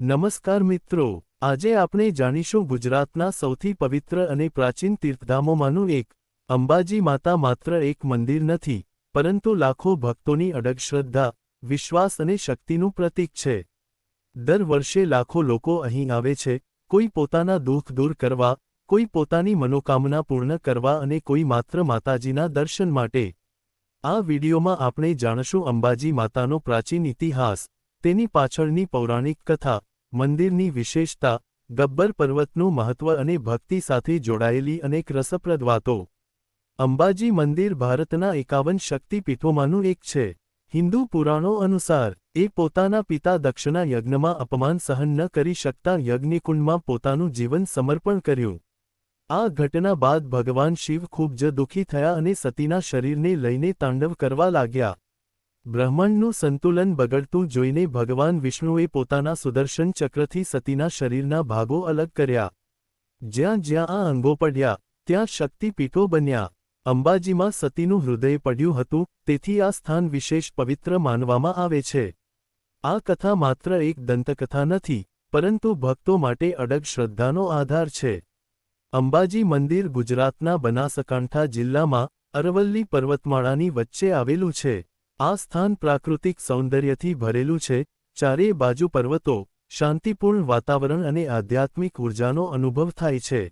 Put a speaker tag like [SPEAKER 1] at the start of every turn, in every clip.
[SPEAKER 1] નમસ્કાર મિત્રો, આજે આપણે જાણીશું ગુજરાતના સૌથી પવિત્ર અને પ્રાચીન તીર્થધામોમાંનું એક, અંબાજી માતા માત્ર એક મંદિર નથી, પરંતુ લાખો ભક્તોની અડગ શ્રદ્ધા, વિશ્વાસ અને શક્તિનું પ્રતીક છે. દર વર્ષે લાખો લોકો અહીં આવે છે, કોઈ પોતાના દુઃખ દૂર કરવા, કોઈ પોતાની મનોકામના પૂર્ણ કરવા અને કોઈ માત્ર માતાજીના દર્શન માટે. આ વિડીયોમાં આપણે જાણશું અંબાજી માતાનો પ્રાચીન ઇતિહાસ, તેની પાછળની પૌરાણિક કથા, મંદિરની વિશેષતા, ગબ્બર પર્વતનું મહત્વ અને ભક્તિ સાથે જોડાયેલી અનેક રસપ્રદ વાતો. અંબાજી મંદિર ભારતના 51 શક્તિપીઠોમાંનું એક છે. હિન્દુ પુરાણો અનુસાર, એ પોતાના પિતા દક્ષના યજ્ઞમાં અપમાન સહન ન કરી શકતા યજ્ઞકુંડમાં પોતાનું જીવન સમર્પણ કર્યું. આ ઘટના બાદ ભગવાન શિવ ખૂબ જ દુઃખી થયા અને સતીના શરીરને લઈને તાંડવ કરવા લાગ્યા. બ્રહ્માંડનું સંતુલન બગડતું જોઈને ભગવાન વિષ્ણુએ પોતાના સુદર્શન ચક્રથી સતીના શરીરના ભાગો અલગ કર્યા. જ્યાં જ્યાં આ અંગો પડ્યા, ત્યાં શક્તિપીઠો બન્યા. અંબાજીમાં સતીનું હૃદય પડ્યું હતું, તેથી આ સ્થાન વિશેષ પવિત્ર માનવામાં આવે છે. આ કથા માત્ર એક દંતકથા નથી, પરંતુ ભક્તો માટે અડગ શ્રદ્ધાનો આધાર છે. અંબાજી મંદિર ગુજરાતના બનાસકાંઠા જિલ્લામાં અરવલ્લી પર્વતમાળાની વચ્ચે આવેલું છે. આ સ્થાન પ્રાકૃતિક સૌંદર્યથી ભરેલું છે, ચારે બાજુ પર્વતો, શાંતિપૂર્ણ વાતાવરણ અને આધ્યાત્મિક ઊર્જાનો અનુભવ થાય છે.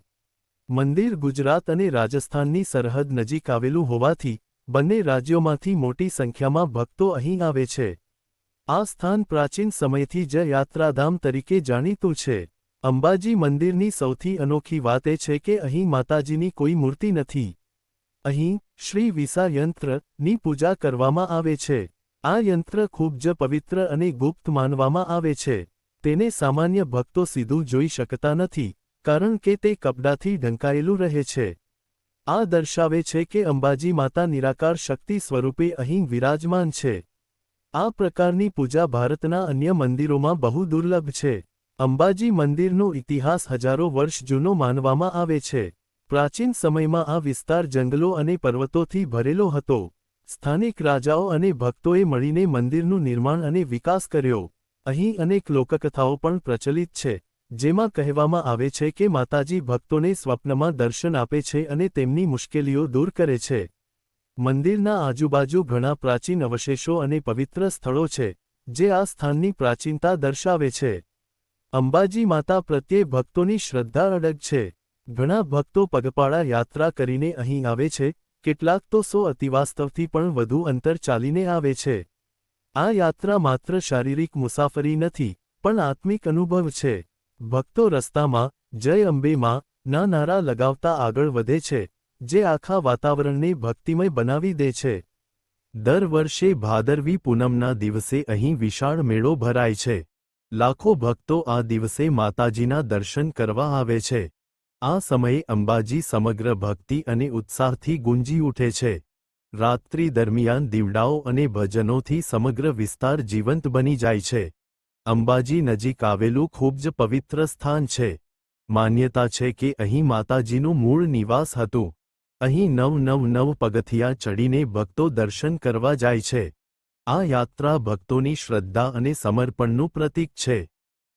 [SPEAKER 1] મંદિર ગુજરાત અને રાજસ્થાનની સરહદ નજીક આવેલું હોવાથી, બંને રાજ્યોમાંથી મોટી સંખ્યામાં ભક્તો અહીં આવે છે. આ સ્થાન પ્રાચીન સમયથી જ યાત્રાધામ તરીકે જાણીતું છે. અંબાજી મંદિરની સૌથી અનોખી વાત એ છે કે અહીં માતાજીની કોઈ મૂર્તિ નથી. અહીં શ્રી વિસા યંત્રની પૂજા કરવામાં આવે છે. આ યંત્ર ખૂબ જ પવિત્ર અને ગુપ્ત માનવામાં આવે છે. તેને સામાન્ય ભક્તો સીધું જોઈ શકતા નથી, કારણ કે તે કપડાથી ઢંકાયેલું રહે છે. આ દર્શાવે છે કે અંબાજી માતા નિરાકાર શક્તિ સ્વરૂપે અહીં વિરાજમાન છે. આ પ્રકારની પૂજા ભારતના અન્ય મંદિરોમાં બહુ દુર્લભ છે. અંબાજી મંદિરનો ઇતિહાસ હજારો વર્ષ જૂનો માનવામાં આવે છે. પ્રાચીન સમયમાં આ વિસ્તાર જંગલો અને પર્વતોથી ભરેલો હતો. સ્થાનિક રાજાઓ અને ભક્તોએ મળીને મંદિરનું નિર્માણ અને વિકાસ કર્યો. અહીં અનેક લોકકથાઓ પણ પ્રચલિત છે, જેમાં કહેવામાં આવે છે કે માતાજી ભક્તોને સ્વપ્નમાં દર્શન આપે છે અને તેમની મુશ્કેલીઓ દૂર કરે છે. મંદિરના આજુબાજુ ઘણા પ્રાચીન અવશેષો અને પવિત્ર સ્થળો છે, જે આ સ્થાનની પ્રાચીનતા દર્શાવે છે. અંબાજી માતા પ્રત્યે ભક્તોની શ્રદ્ધા અડગ છે. ઘણા ભક્તો પગપાળા યાત્રા કરીને અહીં આવે છે, કેટલાક તો 100 અતિવાસ્તવથી પણ વધુ અંતર ચાલીને આવે છે. આ યાત્રા માત્ર શારીરિક મુસાફરી નથી, પણ આત્મિક અનુભવ છે. ભક્તો રસ્તામાં જય અંબે માં ના નારા લગાવતા આગળ વધે છે, જે આખા વાતાવરણને ભક્તિમય બનાવી દે છે. દર વર્ષે ભાદરવી પૂનમના દિવસે અહીં વિશાળ મેળો ભરાય છે. લાખો ભક્તો આ દિવસે માતાજીના દર્શન કરવા આવે છે. આ સમયે અંબાજી સમગ્ર ભક્તિ અને ઉત્સાહથી ગુંજી ઉઠે છે. રાત્રિ દરમિયાન દીવડાઓ અને ભજનોથી સમગ્ર વિસ્તાર જીવંત બની જાય છે. અંબાજી નજીક આવેલું ખૂબ જ પવિત્ર સ્થાન છે. માન્યતા છે કે અહીં માતાજીનું મૂળ નિવાસ હતું. અહીં 999 પગથિયા ચડીને ભક્તો દર્શન કરવા જાય છે. આ યાત્રા ભક્તોની શ્રદ્ધા અને સમર્પણનું પ્રતીક છે.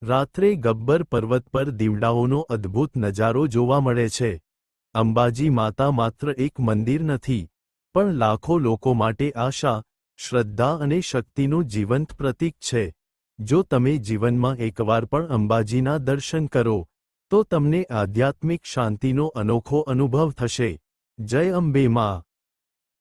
[SPEAKER 1] રાત્રે ગબ્બર પર્વત પર દીવડાઓનો અદ્ભુત નજારો જોવા મળે છે. અંબાજી માતા માત્ર એક મંદિર નથી, પણ લાખો લોકો માટે આશા, શ્રદ્ધા અને શક્તિનું જીવંત પ્રતીક છે. જો તમે જીવનમાં એકવાર પણ અંબાજીના દર્શન કરો, તો તમને આધ્યાત્મિક શાંતિનો અનોખો અનુભવ થશે. જય અંબે માં.